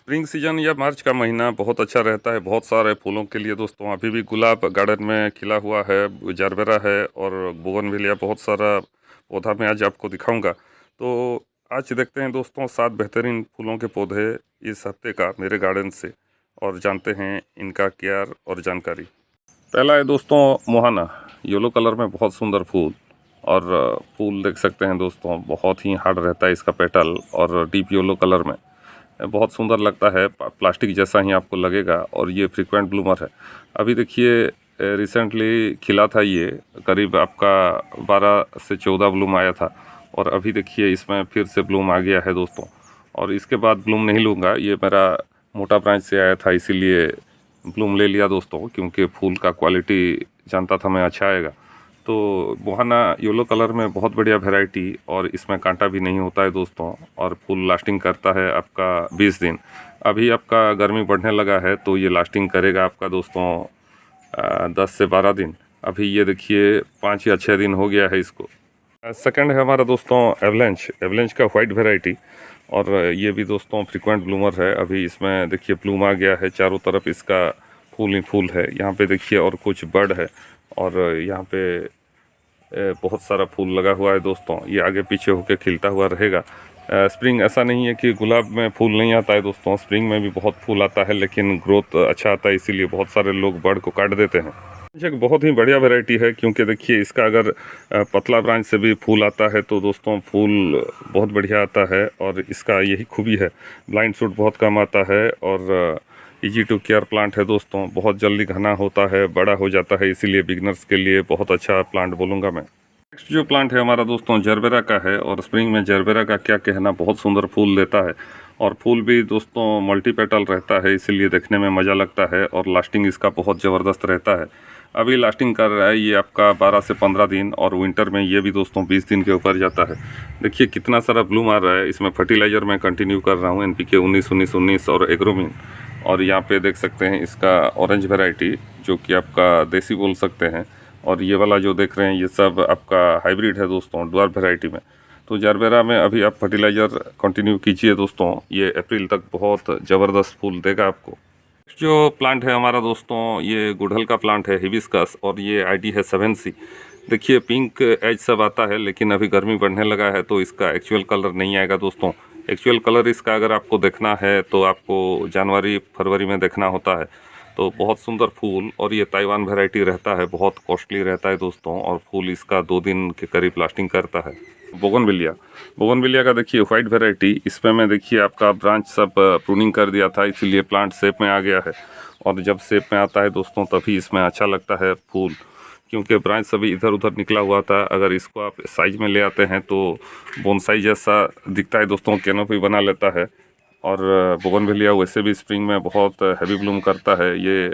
Spring season या मार्च का महीना बहुत अच्छा रहता है बहुत सारे फूलों के लिए दोस्तों। अभी भी गुलाब गार्डन में खिला हुआ है, जारबेरा है और बोगनविलिया बहुत सारा पौधा मैं आज आपको दिखाऊंगा। तो आज देखते हैं दोस्तों 7 बेहतरीन फूलों के पौधे इस हफ्ते का मेरे गार्डन से, और जानते हैं इनका केयर और जानकारी। पहला है दोस्तों मोहाना, येलो कलर में बहुत सुंदर फूल। और फूल देख सकते हैं दोस्तों, बहुत ही हार्ड रहता है इसका पेटल और डीप येलो कलर में बहुत सुंदर लगता है, प्लास्टिक जैसा ही आपको लगेगा। और ये फ्रीक्वेंट ब्लूमर है। अभी देखिए रिसेंटली खिला था, ये करीब आपका 12 से 14 ब्लूम आया था, और अभी देखिए इसमें फिर से ब्लूम आ गया है दोस्तों। और इसके बाद ब्लूम नहीं लूँगा, ये मेरा मोटा ब्रांच से आया था इसीलिए ब्लूम ले लिया दोस्तों, क्योंकि फूल का क्वालिटी जानता था मैं अच्छा आएगा। तो मोहाना येलो कलर में बहुत बढ़िया वैरायटी, और इसमें कांटा भी नहीं होता है दोस्तों, और फुल लास्टिंग करता है आपका 20 दिन। अभी आपका गर्मी बढ़ने लगा है तो ये लास्टिंग करेगा आपका दोस्तों 10 से 12 दिन। अभी ये देखिए 5 या 6 दिन हो गया है इसको। सेकंड है हमारा दोस्तों एवलेंच, एवलेंच का वाइट वैरायटी, और ये भी दोस्तों फ्रीक्वेंट ब्लूमर है। अभी इसमें देखिए ब्लूम आ गया है, चारों तरफ इसका फूल ही फूल है। यहाँ पे देखिए और कुछ बर्ड है, और यहाँ पे बहुत सारा फूल लगा हुआ है दोस्तों। ये आगे पीछे होकर खिलता हुआ रहेगा। स्प्रिंग ऐसा नहीं है कि गुलाब में फूल नहीं आता है दोस्तों, स्प्रिंग में भी बहुत फूल आता है, लेकिन ग्रोथ अच्छा आता है, इसीलिए बहुत सारे लोग बर्ड को काट देते हैं। एक बहुत ही बढ़िया वैरायटी है, क्योंकि देखिए इसका अगर पतला ब्रांच से भी फूल आता है तो दोस्तों फूल बहुत बढ़िया आता है। और इसका यही खूबी है, ब्लाइंड शूट बहुत कम आता है, और इजी टू केयर प्लांट है दोस्तों। बहुत जल्दी घना होता है, बड़ा हो जाता है, इसीलिए बिगनर्स के लिए बहुत अच्छा प्लांट बोलूँगा मैं। नेक्स्ट जो प्लांट है हमारा दोस्तों जरबेरा का है, और स्प्रिंग में जरबेरा का क्या कहना, बहुत सुंदर फूल देता है। और फूल भी दोस्तों मल्टी पेटल रहता है, इसीलिए देखने में मज़ा लगता है, और लास्टिंग इसका बहुत ज़बरदस्त रहता है। अभी लास्टिंग कर रहा है ये आपका 12 से 15 दिन, और विंटर में ये भी दोस्तों 20 दिन के ऊपर जाता है। देखिए कितना सारा ब्लूम आ रहा है। इसमें फर्टिलाइज़र मैं कंटिन्यू कर रहा हूँ, NPK 19-19-19 और एग्रोमिन। और यहाँ पे देख सकते हैं इसका ऑरेंज वैरायटी, जो कि आपका देसी बोल सकते हैं। और ये वाला जो देख रहे हैं ये सब आपका हाइब्रिड है दोस्तों, ड्वार्फ वैरायटी में। तो जारबेरा में अभी आप फर्टिलाइज़र कंटिन्यू कीजिए दोस्तों, ये अप्रैल तक बहुत ज़बरदस्त फूल देगा आपको। जो प्लांट है हमारा दोस्तों, ये गुड़हल का प्लांट है, हिबिस्कस, और ये ID है 7C। देखिए पिंक एज सब आता है, लेकिन अभी गर्मी बढ़ने लगा है तो इसका एक्चुअल कलर नहीं आएगा दोस्तों। एक्चुअल कलर इसका अगर आपको देखना है तो आपको जनवरी फरवरी में देखना होता है। तो बहुत सुंदर फूल, और ये ताइवान वैरायटी रहता है, बहुत कॉस्टली रहता है दोस्तों, और फूल इसका 2 दिन के करीब लास्टिंग करता है। बोगनविलिया, बोगनविलिया का देखिए वाइट वैरायटी, इसमें मैं देखिए आपका ब्रांच सब प्रूनिंग कर दिया था, इसीलिए प्लांट शेप में आ गया है। और जब शेप में आता है दोस्तों तभी इसमें अच्छा लगता है फूल, क्योंकि ब्रांच सभी इधर उधर निकला हुआ था। अगर इसको आप साइज में ले आते हैं तो बोनसाई जैसा दिखता है दोस्तों, कैनोपी बना लेता है। और बोगनविलिया वैसे भी स्प्रिंग में बहुत हैवी ब्लूम करता है, ये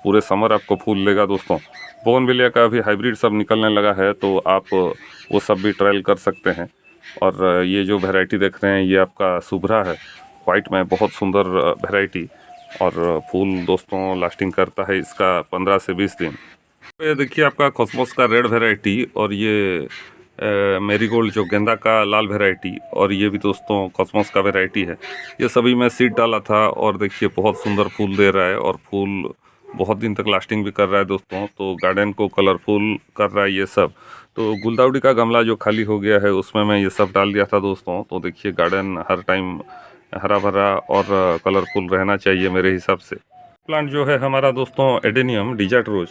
पूरे समर आपको फूल देगा दोस्तों। बोगनविलिया का भी हाइब्रिड सब निकलने लगा है, तो आप वो सब भी ट्रायल कर सकते हैं। और ये जो वैरायटी देख रहे हैं ये आपका सुभ्रा है, वाइट में बहुत सुंदर वैरायटी, और फूल दोस्तों लास्टिंग करता है इसका 15 से 20 दिन। ये देखिए आपका कॉस्मोस का रेड वैरायटी, और ये मेरीगोल्ड जो गेंदा का लाल वैरायटी, और ये भी दोस्तों कॉस्मोस का वैरायटी है। ये सभी मैं सीड डाला था, और देखिए बहुत सुंदर फूल दे रहा है, और फूल बहुत दिन तक लास्टिंग भी कर रहा है दोस्तों। तो गार्डन को कलरफुल कर रहा है ये सब। तो गुलदाउदी का गमला जो खाली हो गया है उसमें मैं ये सब डाल दिया था दोस्तों। तो देखिए गार्डन हर टाइम हरा भरा और कलरफुल रहना चाहिए मेरे हिसाब से। प्लांट जो है हमारा दोस्तों एडेनियम डिजर्ट रोज,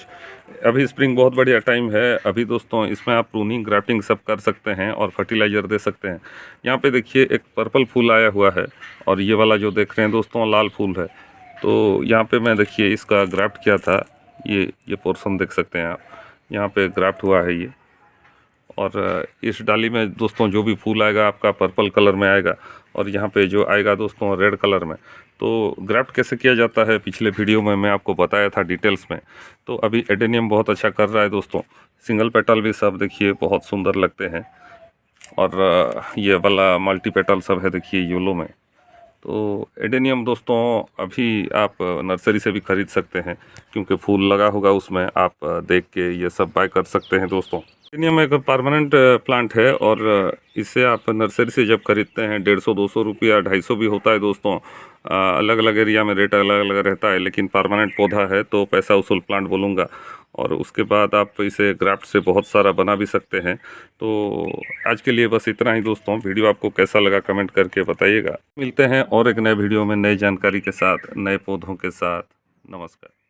अभी स्प्रिंग बहुत बढ़िया टाइम है। अभी दोस्तों इसमें आप प्रूनिंग ग्राफ्टिंग सब कर सकते हैं, और फर्टिलाइज़र दे सकते हैं। यहाँ पे देखिए एक पर्पल फूल आया हुआ है, और ये वाला जो देख रहे हैं दोस्तों लाल फूल है। तो यहाँ पे मैं देखिए इसका ग्राफ्ट किया था, ये पोर्शन देख सकते हैं आप, यहाँ पे ग्राफ्ट हुआ है ये। और इस डाली में दोस्तों जो भी फूल आएगा आपका पर्पल कलर में आएगा, और यहाँ पे जो आएगा दोस्तों रेड कलर में। तो ग्राफ्ट कैसे किया जाता है पिछले वीडियो में मैं आपको बताया था डिटेल्स में। तो अभी एडेनियम बहुत अच्छा कर रहा है दोस्तों, सिंगल पेटल भी सब देखिए बहुत सुंदर लगते हैं, और ये वाला मल्टी पेटल सब है देखिए येलो में। तो एडेनियम दोस्तों अभी आप नर्सरी से भी ख़रीद सकते हैं, क्योंकि फूल लगा होगा उसमें, आप देख के ये सब बाय कर सकते हैं दोस्तों। एडेनियम एक परमानेंट प्लांट है, और इसे आप नर्सरी से जब खरीदते हैं 150-200 रुपया 250 भी होता है दोस्तों। अलग अलग एरिया में रेट अलग अलग रहता है, लेकिन परमानेंट पौधा है तो पैसा वसूल प्लांट बोलूँगा। और उसके बाद आप इसे ग्राफ्ट से बहुत सारा बना भी सकते हैं। तो आज के लिए बस इतना ही दोस्तों। वीडियो आपको कैसा लगा कमेंट करके बताइएगा। मिलते हैं और एक नए वीडियो में नई जानकारी के साथ, नए पौधों के साथ। नमस्कार।